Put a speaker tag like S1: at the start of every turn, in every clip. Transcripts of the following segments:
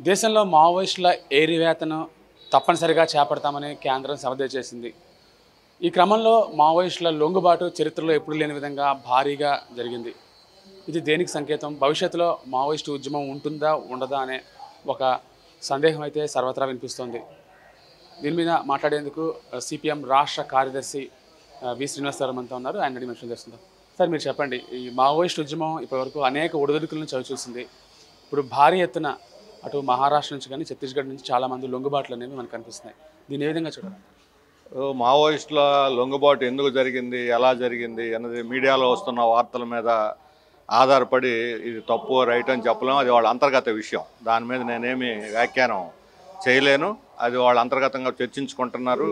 S1: దేశంలో మావోయిస్టుల ఏరివేతను తప్పనిసరిగా చేపడతామని కేంద్రం సవదే చేసింది. ఈ క్రమంలో మావోయిస్టుల లొంగుబాటు చరిత్రలో ఎప్పుడు లేని విధంగా భారీగా జరిగింది. ఇది దేనికి సంకేతం? భవిష్యత్తులో మావోయిస్టు ఉద్యమం ఉంటుందా ఉండదా అనే ఒక సందేహం అయితే సర్వత్రా వినిపిస్తోంది. దీని మీద మాట్లాడేందుకు సిపిఎం రాష్ట్ర కార్యదర్శి వి శ్రీనివాసరావు మనతో ఉన్నారు. ఆయన అడిగి మెన్షన్ చేస్తుందాం. సార్, మీరు చెప్పండి, ఈ మావోయిస్టు ఉద్యమం ఇప్పటివరకు అనేక ఒడిదుడుకులను చవిచూసింది. ఇప్పుడు భారీ ఎత్తున అటు మహారాష్ట్ర నుంచి కానీ ఛత్తీస్గఢ్ నుంచి చాలామంది లొంగుబాట్లు అనేవి మనకు కనిపిస్తున్నాయి. దీన్ని ఏ విధంగా చూడాలి?
S2: మావోయిస్టుల లొంగుబాటు ఎందుకు జరిగింది, ఎలా జరిగింది అన్నది మీడియాలో వస్తున్న వార్తల మీద ఆధారపడి ఇది తప్పు రైట్ అని చెప్పలేము. అది వాళ్ళ అంతర్గత విషయం. దాని మీద నేనేమి వ్యాఖ్యానం చేయలేను. అది వాళ్ళ అంతర్గతంగా చర్చించుకుంటున్నారు.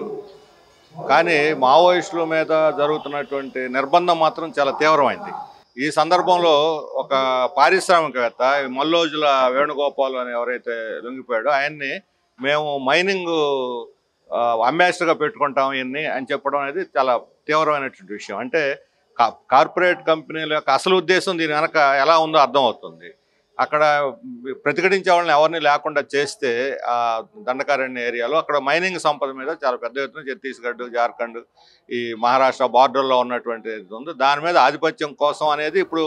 S2: కానీ మావోయిస్టుల మీద జరుగుతున్నటువంటి నిర్బంధం మాత్రం చాలా తీవ్రమైంది. ఈ సందర్భంలో ఒక పారిశ్రామికవేత్త మల్లోజుల వేణుగోపాల్ అని ఎవరైతే లొంగిపోయాడో ఆయన్ని మేము మైనింగ్ అంబాసిడర్గా పెట్టుకుంటాం ఇన్ని అని చెప్పడం అనేది చాలా తీవ్రమైనటువంటి విషయం. అంటే కార్పొరేట్ కంపెనీల యొక్క అసలు ఉద్దేశం దీని వెనక ఎలా ఉందో అర్థమవుతుంది. అక్కడ ప్రతిఘటించే వాళ్ళని ఎవరిని లేకుండా చేస్తే ఆ దండకారణ్య ఏరియాలో అక్కడ మైనింగ్ సంపద మీద చాలా పెద్ద ఎత్తున ఛత్తీస్గఢ్, జార్ఖండ్, ఈ మహారాష్ట్ర బార్డర్లో ఉన్నటువంటి ఉందో దాని మీద ఆధిపత్యం కోసం అనేది ఇప్పుడు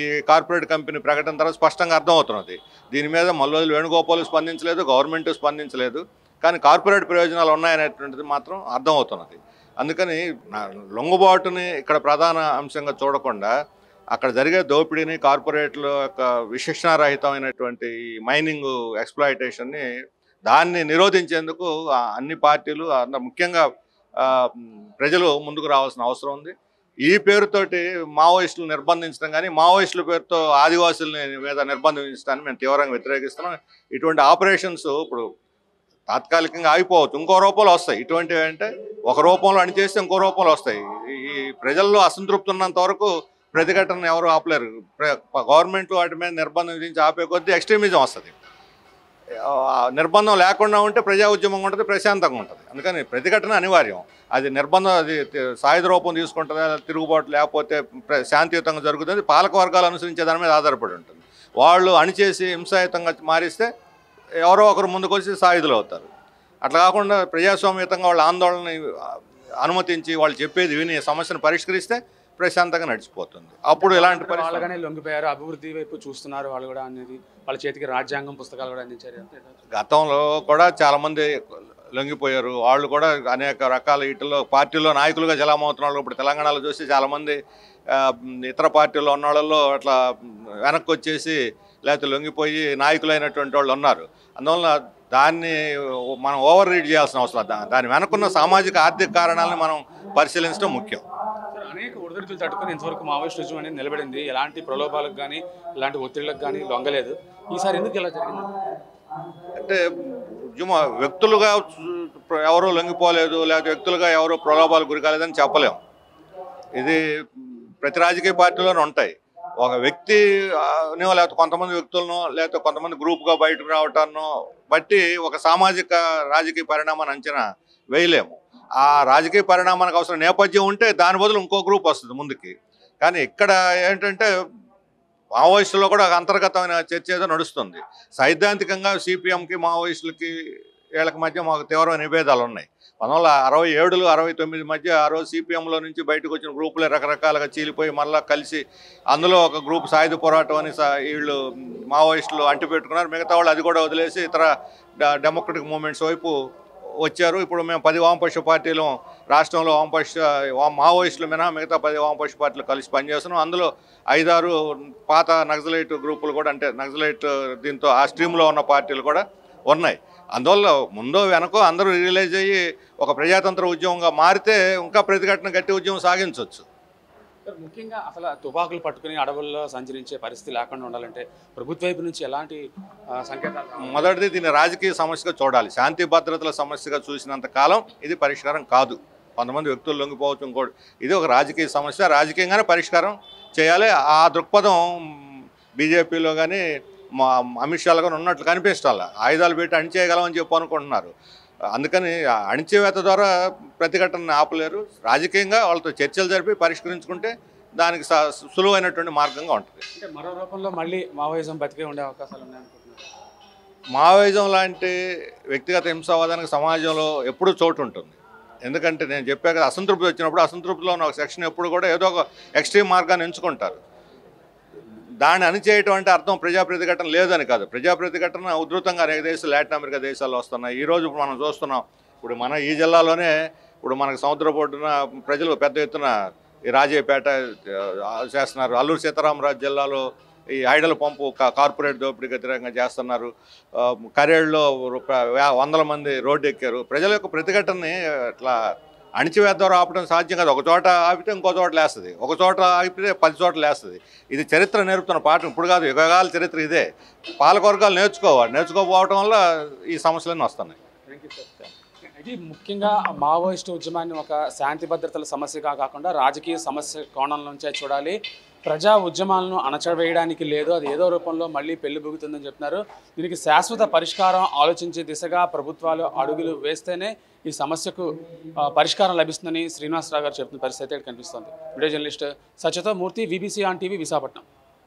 S2: ఈ కార్పొరేట్ కంపెనీ ప్రకటన తర్వాత స్పష్టంగా అర్థమవుతున్నది. దీని మీద మల్లోజుల వేణుగోపాల్ స్పందించలేదు, గవర్నమెంట్ స్పందించలేదు. కానీ కార్పొరేట్ ప్రయోజనాలు ఉన్నాయనేటువంటిది మాత్రం అర్థమవుతున్నది. అందుకని లొంగుబాటుని ఇక్కడ ప్రధాన అంశంగా చూడకుండా అక్కడ జరిగే దోపిడీని, కార్పొరేట్ల యొక్క విశిక్షణారహితమైనటువంటి ఈ మైనింగ్ ఎక్స్ప్లాయిటేషన్ని దాన్ని నిరోధించేందుకు అన్ని పార్టీలు ముఖ్యంగా ప్రజలు ముందుకు రావాల్సిన అవసరం ఉంది. ఈ పేరుతోటి మావోయిస్టులు నిర్బంధించడం కానీ మావోయిస్టుల పేరుతో ఆదివాసుల మీద నిర్బంధించడాన్ని మేము తీవ్రంగా వ్యతిరేకిస్తున్నాం. ఇటువంటి ఆపరేషన్స్ ఇప్పుడు తాత్కాలికంగా ఆగిపోవచ్చు, ఇంకో రూపంలో వస్తాయి. ఇటువంటివి అంటే ఒక రూపంలో అణిచేస్తే ఇంకో రూపంలో వస్తాయి. ఈ ప్రజల్లో అసంతృప్తి ఉన్నంత వరకు ప్రతిఘటన ఎవరు ఆపలేరు. గవర్నమెంట్ వాటి మీద నిర్బంధం విధించి ఆపే కొద్దీ ఎక్స్ట్రీమిజం వస్తుంది. నిర్బంధం లేకుండా ఉంటే ప్రజా ఉద్యమం ఉంటుంది, ప్రశాంతంగా ఉంటుంది. అందుకని ప్రతిఘటన అనివార్యం. అది నిర్బంధం అది సాయుధ రూపం తీసుకుంటుందా, తిరుగుబాటు లేకపోతే శాంతియుతంగా జరుగుతుంది. పాలక వర్గాలు అనుసరించే దాని మీద ఆధారపడి ఉంటుంది. వాళ్ళు అణిచేసి హింసాయుతంగా మారిస్తే ఎవరో ఒకరు ముందుకు వచ్చి సాయుధులు అవుతారు. అట్లా కాకుండా ప్రజాస్వామ్యతంగా వాళ్ళ ఆందోళనని అనుమతించి వాళ్ళు చెప్పేది విని సమస్యను పరిష్కరిస్తే ప్రశాంతంగా నడిచిపోతుంది. అప్పుడు ఇలాంటి
S1: వాళ్ళగానే లొంగిపోయారు, అభివృద్ధి వైపు చూస్తున్నారు వాళ్ళు కూడా అనేది. వాళ్ళ చేతికి రాజ్యాంగం పుస్తకాలు కూడా అందించారు.
S2: గతంలో కూడా చాలామంది లొంగిపోయారు. వాళ్ళు కూడా అనేక రకాల వీటిల్లో పార్టీల్లో నాయకులుగా జలమవుతున్నారు. ఇప్పుడు తెలంగాణలో చూసి చాలామంది ఇతర పార్టీల్లో ఉన్న వాళ్ళల్లో అట్లా వెనక్కి వచ్చేసి లేకపోతే లొంగిపోయి నాయకులైనటువంటి వాళ్ళు ఉన్నారు. అందువల్ల దాన్ని మనం ఓవర్ రీడ్ చేయాల్సిన అవసరం. దాని వెనకున్న సామాజిక ఆర్థిక కారణాలను మనం పరిశీలించడం ముఖ్యం.
S1: అనేక ఒడిదుడుకులు తట్టుకొని ఇంతవరకు మావోయిస్ట్ ఉద్యమం అనేది నిలబడింది. ఎలాంటి ప్రలోభాలకు కానీ ఎలాంటి ఒత్తిళ్లకు కానీ లొంగలేదు. ఈసారి ఎందుకు ఇలా జరిగింది
S2: అంటే ఉద్యమ వ్యక్తులుగా ఎవరూ లొంగిపోలేదు, లేకపోతే వ్యక్తులుగా ఎవరూ ప్రలోభాలకు గురి కాలేదని చెప్పలేము. ఇది ప్రతి రాజకీయ పార్టీలోనే ఉంటాయి. ఒక వ్యక్తి లేకపోతే కొంతమంది వ్యక్తులను లేకపోతే కొంతమంది గ్రూప్గా బయటకు రావటాన్నో బట్టి ఒక సామాజిక రాజకీయ పరిణామాన్ని అంచనా వేయలేము. ఆ రాజకీయ పరిణామానికి అవసరం నేపథ్యం ఉంటే దాని బదులు ఇంకో గ్రూప్ వస్తుంది ముందుకి. కానీ ఇక్కడ ఏంటంటే మావోయిస్టుల్లో కూడా అంతర్గతమైన చర్చ ఏదో నడుస్తుంది. సైద్ధాంతికంగా సిపిఎంకి మావోయిస్టులకి వీళ్ళకి మధ్య మాకు తీవ్రమైన నిభేదాలు ఉన్నాయి. 1967, 69 మధ్య ఆ రోజు సిపిఎంలో నుంచి బయటకు వచ్చిన గ్రూపులే రకరకాలుగా చీలిపోయి మళ్ళీ కలిసి అందులో ఒక గ్రూప్ సాయుధ పోరాటం అని వీళ్ళు మావోయిస్టులు అంటిపెట్టుకున్నారు. మిగతా వాళ్ళు అది కూడా వదిలేసి ఇతర డెమోక్రటిక్ మూమెంట్స్ వైపు వచ్చారు. ఇప్పుడు మేము 10 వామపక్ష పార్టీలు రాష్ట్రంలో మావోయిస్టులు మిగతా 10 వామపక్ష పార్టీలు కలిసి పనిచేస్తున్నాం. అందులో 5-6 పాత నక్సలైట్ గ్రూపులు కూడా, అంటే నక్సలైట్ దీంతో ఆ స్ట్రీమ్లో ఉన్న పార్టీలు కూడా ఉన్నాయి. అందువల్ల ముందో వెనకో అందరూ రియలైజ్ అయ్యి ఒక ప్రజాతంత్ర ఉద్యమంగా మారితే ఇంకా ప్రతిఘటన గట్టి ఉద్యమం సాగించవచ్చు.
S1: ముఖ్యంగా అసలు తుపాకులు పట్టుకుని అడవుల్లో సంచరించే పరిస్థితి లేకుండా ఉండాలంటే ప్రభుత్వ వైపు నుంచి ఎలాంటి సంకేతాలు?
S2: మొదటిది దీన్ని రాజకీయ సమస్యగా చూడాలి. శాంతి భద్రతల సమస్యగా చూసినంత కాలం ఇది పరిష్కారం కాదు. కొంతమంది వ్యక్తులు లొంగిపోవచ్చు, ఇంకోటి. ఇది ఒక రాజకీయ సమస్య, రాజకీయంగానే పరిష్కారం చేయాలి. ఆ దృక్పథం బీజేపీలో కానీ అమిత్ షాలో కానీ ఉన్నట్లు కనిపించాలి. ఆయుధాలు పెట్టి అణిచేయగలమని చెప్పి అనుకుంటున్నారు. అందుకని అణిచివేత ద్వారా ప్రతిఘటనని ఆపలేరు. రాజకీయంగా వాళ్ళతో చర్చలు జరిపి పరిష్కరించుకుంటే దానికి సులువైనటువంటి మార్గంగా ఉంటుంది.
S1: అంటే మరో రూపంలో మళ్ళీ మావోయిజం బతికే ఉండే అవకాశాలు ఉన్నాయనుకుంటున్నారు.
S2: మావోయిజం లాంటి వ్యక్తిగత హింసావాదానికి సమాజంలో ఎప్పుడూ చోటు ఉంటుంది. ఎందుకంటే నేను చెప్పా కదా, అసంతృప్తి వచ్చినప్పుడు అసంతృప్తిలో ఉన్న ఒక సెక్షన్ ఎప్పుడు కూడా ఏదో ఒక ఎక్స్ట్రీమ్ మార్గాన్ని ఎంచుకుంటారు. దాన్ని అణిచేయటం అంటే అర్థం ప్రజా ప్రతిఘటన లేదని కాదు. ప్రజా ప్రతిఘటన ఉధృతంగా అనేక దేశాలు, లాటిన్ అమెరికా దేశాల్లో వస్తున్నాయి. ఈరోజు ఇప్పుడు మనం చూస్తున్నాం, ఇప్పుడు మన ఈ జిల్లాలోనే ఇప్పుడు మనకు సముద్ర ఒడ్డున ప్రజలు పెద్ద ఎత్తున ఈ రాజయ్యపేట చేస్తున్నారు. అల్లూరు సీతారామరాజు జిల్లాలో ఈ ఐడల్ పంపు కార్పొరేట్ దోపిడీకి వ్యతిరేకంగా చేస్తున్నారు. కరేడులో వందల మంది రోడ్డు ఎక్కారు. ప్రజల యొక్క ప్రతిఘటనని ఇట్లా అణిచివేద్దాం ఆపడం సాధ్యం కాదు. ఒక చోట ఆపితే ఇంకో చోట లేస్తుంది, ఒక చోట ఆపితే 10 చోట్ల లేస్తుంది. ఇది చరిత్ర నేర్పుతున్న పాఠం. ఇప్పుడు కాదు, యుగాల చరిత్ర ఇదే. పాలకవర్గాలు నేర్చుకోకపోవడం వల్ల ఈ సమస్యలన్నీ వస్తున్నాయి.
S1: ఇది ముఖ్యంగా మావోయిస్టు ఉద్యమాన్ని ఒక శాంతి భద్రతల సమస్యగా కాకుండా రాజకీయ సమస్య కోణం నుంచే చూడాలి. ప్రజా ఉద్యమాలను అణచవేయడానికి లేదు, అది ఏదో రూపంలో మళ్ళీ పెళ్లిబుగుతుందని చెప్తున్నారు. దీనికి శాశ్వత పరిష్కారం ఆలోచించే దిశగా ప్రభుత్వాలు అడుగులు వేస్తేనే ఈ సమస్యకు పరిష్కారం లభిస్తుందని శ్రీనివాసరావు గారు చెప్తున్న పరిస్థితి కనిపిస్తోంది. వీడియో జర్నలిస్ట్ సత్యతో Murthy, VBC on TV, Visakhapatnam.